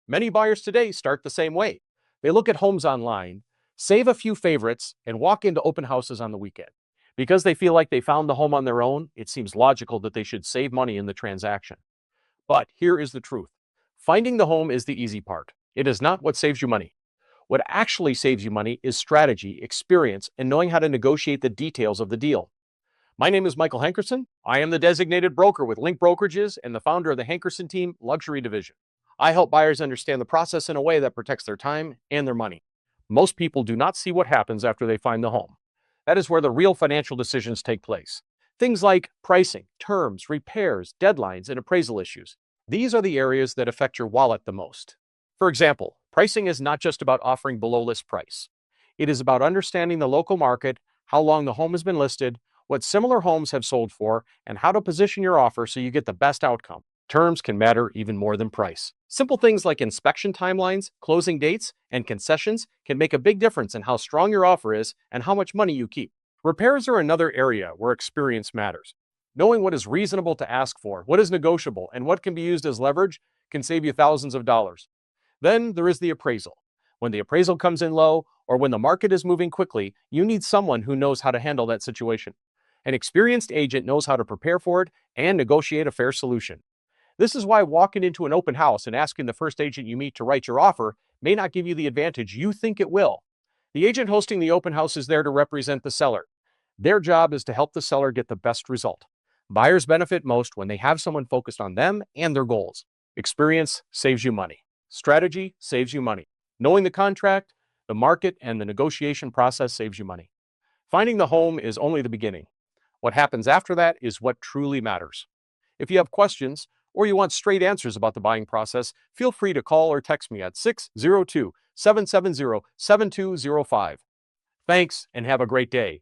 Many buyers today start the same way. They look at homes online, save a few favorites, and walk into open houses on the weekend. Because they feel like they found the home on their own, it seems logical that they should save money in the transaction. But here is the truth. Finding the home is the easy part. It is not what saves you money. What actually saves you money is strategy, experience, and knowing how to negotiate the details of the deal. My name is Michael Hankerson. I am the designated broker with Link Brokerages and the founder of the Hankerson Team Luxury Division. I help buyers understand the process in a way that protects their time and their money. Most people do not see what happens after they find the home. That is where the real financial decisions take place. Things like pricing, terms, repairs, deadlines, and appraisal issues. These are the areas that affect your wallet the most. For example, pricing is not just about offering below list price. It is about understanding the local market, how long the home has been listed, what similar homes have sold for, and how to position your offer so you get the best outcome. Terms can matter even more than price. Simple things like inspection timelines, closing dates, and concessions can make a big difference in how strong your offer is and how much money you keep. Repairs are another area where experience matters. Knowing what is reasonable to ask for, what is negotiable, and what can be used as leverage can save you thousands of dollars. Then there is the appraisal. When the appraisal comes in low, or when the market is moving quickly, you need someone who knows how to handle that situation. An experienced agent knows how to prepare for it and negotiate a fair solution. This is why walking into an open house and asking the first agent you meet to write your offer may not give you the advantage you think it will. The agent hosting the open house is there to represent the seller. Their job is to help the seller get the best result. Buyers benefit most when they have someone focused on them and their goals. Experience saves you money. Strategy saves you money. Knowing the contract, the market, and the negotiation process saves you money. Finding the home is only the beginning. What happens after that is what truly matters. If you have questions or you want straight answers about the buying process, feel free to call or text me at 602-770-7205. Thanks and have a great day.